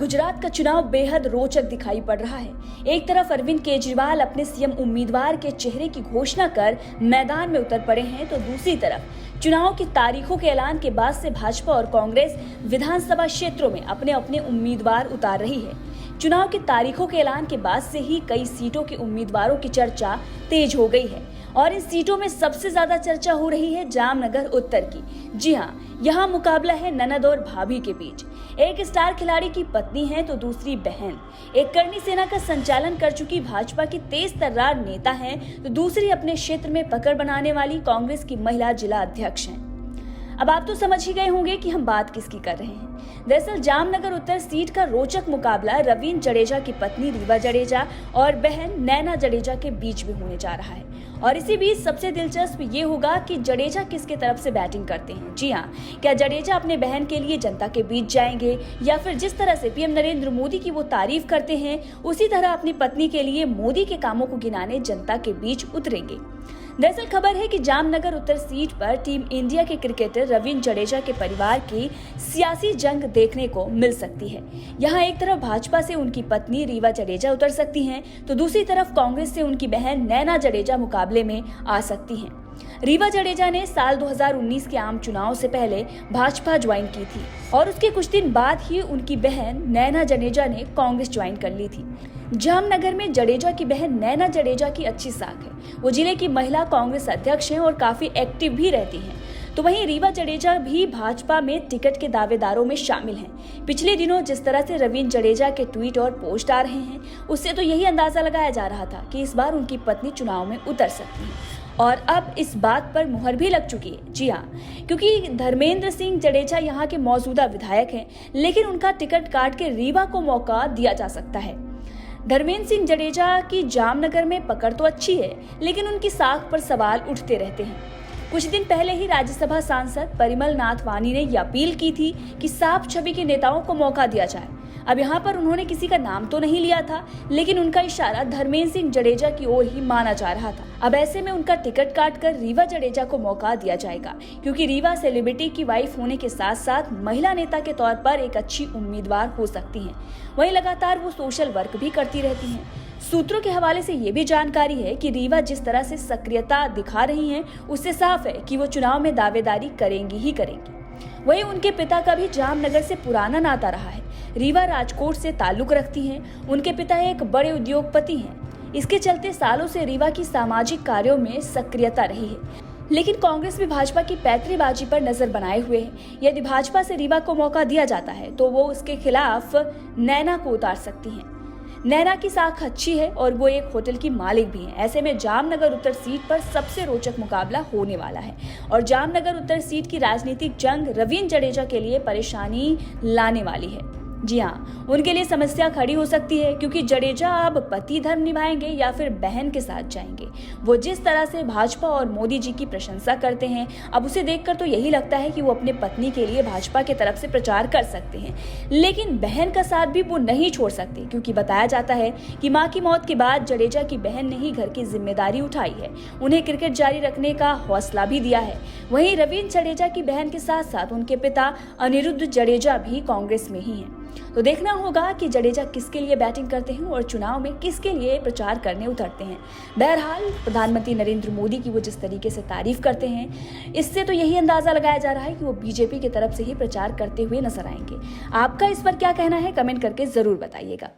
गुजरात का चुनाव बेहद रोचक दिखाई पड़ रहा है। एक तरफ अरविंद केजरीवाल अपने सीएम उम्मीदवार के चेहरे की घोषणा कर मैदान में उतर पड़े हैं, तो दूसरी तरफ चुनाव की तारीखों के ऐलान के बाद से भाजपा और कांग्रेस विधानसभा क्षेत्रों में अपने अपने उम्मीदवार उतार रही है। चुनाव की तारीखों के ऐलान के बाद से ही कई सीटों के उम्मीदवारों की चर्चा तेज हो गई है और इन सीटों में सबसे ज्यादा चर्चा हो रही है जामनगर उत्तर की। जी हाँ, यहाँ मुकाबला है ननद और भाभी के बीच। एक स्टार खिलाड़ी की पत्नी है तो दूसरी बहन। एक करनी सेना का संचालन कर चुकी भाजपा की तेज तर्रार नेता है तो दूसरी अपने क्षेत्र में पकड़ बनाने वाली कांग्रेस की महिला जिला अध्यक्ष हैं। अब आप तो समझ ही गए होंगे कि हम बात किसकी कर रहे हैं। दरअसल जामनगर उत्तर सीट का रोचक मुकाबला रवीन जडेजा की पत्नी रीवा जडेजा और बहन नैना जडेजा के बीच में होने जा रहा है। और इसी बीच सबसे दिलचस्प ये होगा कि जडेजा किसके तरफ से बैटिंग करते हैं। जी हाँ, क्या जडेजा अपने बहन के लिए जनता के बीच जाएंगे या फिर जिस तरह से पीएम नरेंद्र मोदी की वो तारीफ करते हैं उसी तरह अपनी पत्नी के लिए मोदी के कामों को गिनाने जनता के बीच उतरेंगे। दरअसल खबर है कि जामनगर उत्तर सीट पर टीम इंडिया के क्रिकेटर रवीन जडेजा के परिवार की सियासी जंग देखने को मिल सकती है। यहाँ एक तरफ भाजपा से उनकी पत्नी रीवा जडेजा उतर सकती हैं, तो दूसरी तरफ कांग्रेस से उनकी बहन नैना जडेजा मुकाबले में आ सकती हैं। रीवा जडेजा ने साल 2019 के आम चुनाव से पहले भाजपा ज्वाइन की थी और उसके कुछ दिन बाद ही उनकी बहन नैना जडेजा ने कांग्रेस ज्वाइन कर ली थी। जामनगर में जडेजा की बहन नैना जडेजा की अच्छी साख है। वो जिले की महिला कांग्रेस अध्यक्ष हैं और काफी एक्टिव भी रहती हैं। तो वहीं रीवा जडेजा भी भाजपा में टिकट के दावेदारों में शामिल हैं। पिछले दिनों जिस तरह से रवीन जडेजा के ट्वीट और पोस्ट आ रहे हैं उससे तो यही अंदाजा लगाया जा रहा था कि इस बार उनकी पत्नी चुनाव में उतर सकती है और अब इस बात पर मुहर भी लग चुकी है। जी हाँ, क्योंकि धर्मेंद्र सिंह जडेजा यहाँ के मौजूदा विधायक हैं, लेकिन उनका टिकट काट के रीवा को मौका दिया जा सकता है। धर्मेंद्र सिंह जडेजा की जामनगर में पकड़ तो अच्छी है, लेकिन उनकी साख पर सवाल उठते रहते हैं। कुछ दिन पहले ही राज्यसभा सांसद परिमल नाथ वानी ने यह अपील की थी कि साफ छवि के नेताओं को मौका दिया जाए। अब यहाँ पर उन्होंने किसी का नाम तो नहीं लिया था, लेकिन उनका इशारा धर्मेंद्र सिंह जडेजा की ओर ही माना जा रहा था। अब ऐसे में उनका टिकट काटकर रीवा जडेजा को मौका दिया जाएगा, क्योंकि रीवा सेलिब्रिटी की वाइफ होने के साथ साथ महिला नेता के तौर पर एक अच्छी उम्मीदवार हो सकती हैं। वहीं लगातार वो सोशल वर्क भी करती रहती हैं। सूत्रों के हवाले से ये भी जानकारी है कि रीवा जिस तरह से सक्रियता दिखा रही हैं, उससे साफ है कि वो चुनाव में दावेदारी करेंगी ही करेंगी। वहीं उनके पिता का भी जामनगर से पुराना नाता रहा है। रीवा राजकोट से ताल्लुक रखती हैं। उनके पिता एक बड़े उद्योगपति हैं। इसके चलते सालों से रीवा की सामाजिक कार्यों में सक्रियता रही है। लेकिन कांग्रेस भी भाजपा की पैतरेबाजी पर नजर बनाए हुए है। यदि भाजपा से रीवा को मौका दिया जाता है तो वो उसके खिलाफ नैना को उतार सकती हैं। नैना की साख अच्छी है और वो एक होटल की मालिक भी हैं। ऐसे में जामनगर उत्तर सीट पर सबसे रोचक मुकाबला होने वाला है और जामनगर उत्तर सीट की राजनीतिक जंग रवीन जडेजा के लिए परेशानी लाने वाली है। जी हाँ, उनके लिए समस्या खड़ी हो सकती है, क्योंकि जडेजा अब पति धर्म निभाएंगे या फिर बहन के साथ जाएंगे। वो जिस तरह से भाजपा और मोदी जी की प्रशंसा करते हैं, अब उसे देखकर तो यही लगता है कि वो अपने पत्नी के लिए भाजपा की तरफ से प्रचार कर सकते हैं। लेकिन बहन का साथ भी वो नहीं छोड़ सकते, क्योंकि बताया जाता है कि मां की मौत के बाद जडेजा की बहन ने ही घर की जिम्मेदारी उठाई है, उन्हें क्रिकेट जारी रखने का हौसला भी दिया है। वहीं रवीन जडेजा की बहन के साथ साथ उनके पिता अनिरुद्ध जडेजा भी कांग्रेस में ही हैं। तो देखना होगा कि जडेजा किसके लिए बैटिंग करते हैं और चुनाव में किसके लिए प्रचार करने उतरते हैं। बहरहाल प्रधानमंत्री नरेंद्र मोदी की वो जिस तरीके से तारीफ करते हैं, इससे तो यही अंदाजा लगाया जा रहा है कि वो बीजेपी की तरफ से ही प्रचार करते हुए नजर आएंगे। आपका इस पर क्या कहना है, कमेंट करके जरूर बताइएगा।